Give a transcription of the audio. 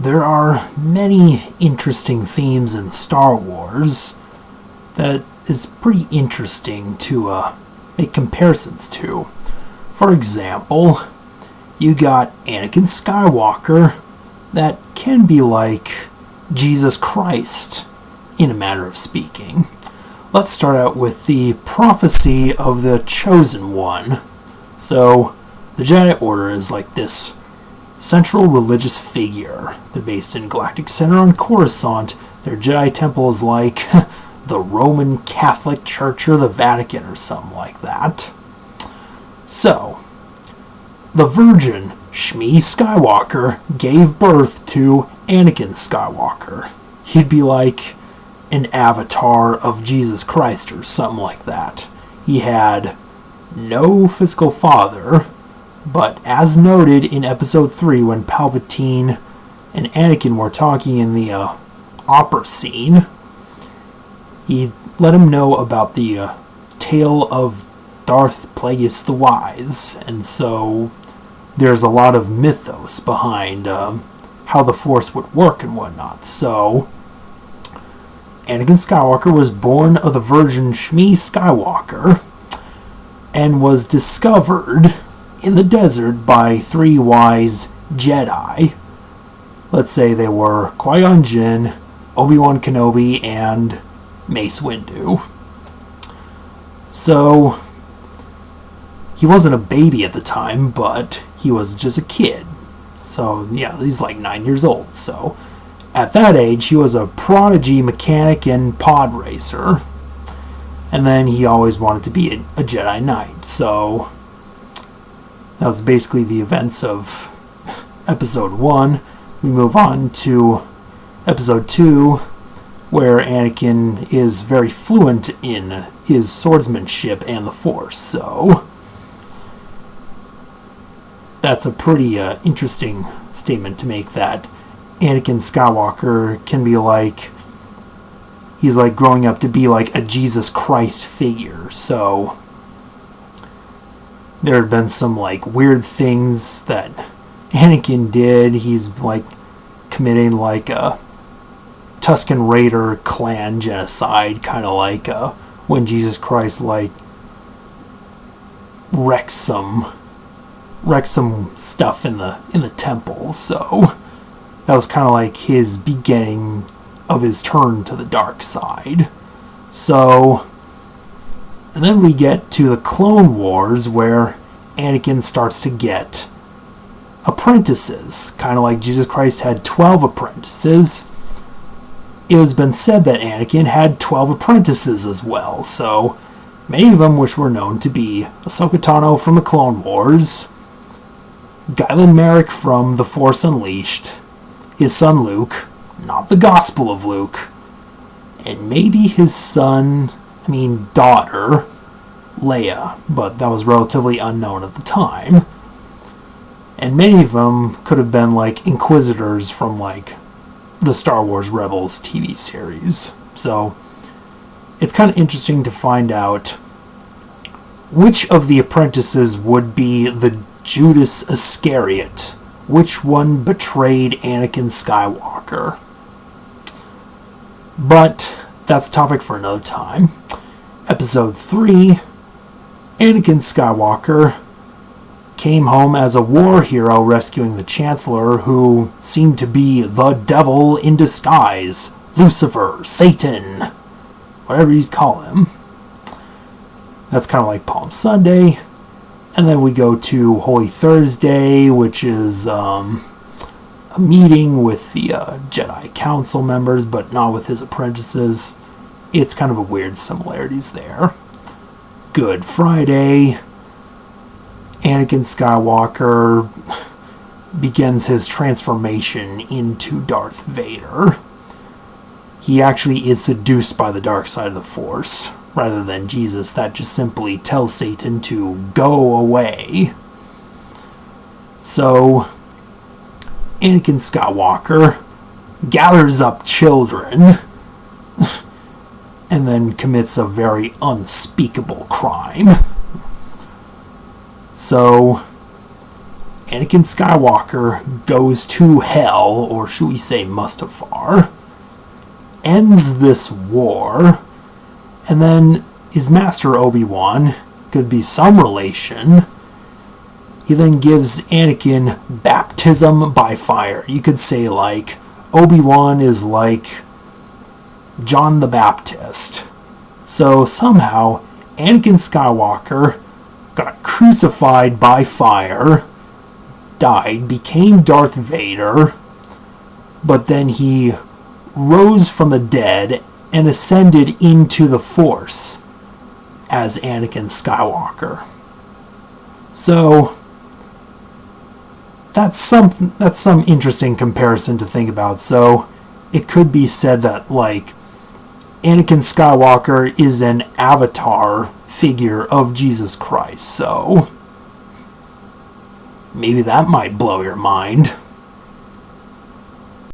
there are many interesting themes in Star Wars that is pretty interesting to make comparisons to. For example, you got Anakin Skywalker that can be like Jesus Christ, in a manner of speaking. Let's start out with the prophecy of the Chosen One. So, the Jedi Order is like this central religious figure. They're based in Galactic Center on Coruscant. Their Jedi Temple is like the Roman Catholic Church or the Vatican or something like that. So, the Virgin, Shmi Skywalker, gave birth to Anakin Skywalker. He'd be like an avatar of Jesus Christ or something like that. He had no physical father, but as noted in Episode 3 when Palpatine and Anakin were talking in the opera scene, he let him know about the tale of Darth Plagueis the Wise, and so there's a lot of mythos behind how the Force would work and whatnot. So, Anakin Skywalker was born of the Virgin Shmi Skywalker and was discovered in the desert by 3 wise Jedi. Let's say they were Qui-Gon Jinn, Obi-Wan Kenobi, and Mace Windu. So, he wasn't a baby at the time, but he was just a kid. So, yeah, he's like 9 years old. So, at that age, he was a prodigy mechanic and pod racer. And then he always wanted to be a Jedi Knight. So, that was basically the events of Episode 1. We move on to Episode 2, where Anakin is very fluent in his swordsmanship and the Force. So, that's a pretty interesting statement to make, that Anakin Skywalker can be like, he's like growing up to be like a Jesus Christ figure. So there have been some like weird things that Anakin did. He's like committing like a Tusken Raider clan genocide, kind of like when Jesus Christ like wrecked some stuff in the temple. So that was kind of like his beginning of his turn to the dark side. So, and then we get to the Clone Wars, where Anakin starts to get apprentices, kind of like Jesus Christ had 12 apprentices. It has been said that Anakin had 12 apprentices as well, so many of them which were known to be Ahsoka Tano from the Clone Wars, Guylan Merrick from The Force Unleashed, his son Luke, not the Gospel of Luke, and maybe his daughter, Leia, but that was relatively unknown at the time. And many of them could have been like Inquisitors from like the Star Wars Rebels TV series. So it's kind of interesting to find out which of the apprentices would be the Judas Iscariot. Which one betrayed Anakin Skywalker? But that's a topic for another time. Episode 3, Anakin Skywalker came home as a war hero rescuing the Chancellor, who seemed to be the devil in disguise. Lucifer, Satan, whatever you call him. That's kind of like Palm Sunday. And then we go to Holy Thursday, which is a meeting with the Jedi Council members, but not with his apprentices. It's kind of a weird similarities there. Good Friday, Anakin Skywalker begins his transformation into Darth Vader. He actually is seduced by the dark side of the Force, rather than Jesus, that just simply tells Satan to go away. So, Anakin Skywalker gathers up children and then commits a very unspeakable crime. So, Anakin Skywalker goes to hell, or should we say Mustafar, ends this war, and then his master Obi-Wan, could be some relation, he then gives Anakin baptism by fire. You could say like Obi-Wan is like John the Baptist. So somehow Anakin Skywalker got crucified by fire, died, became Darth Vader, but then he rose from the dead and ascended into the Force as Anakin Skywalker. So that's some interesting comparison to think about. So it could be said that like Anakin Skywalker is an avatar figure of Jesus Christ. So maybe that might blow your mind.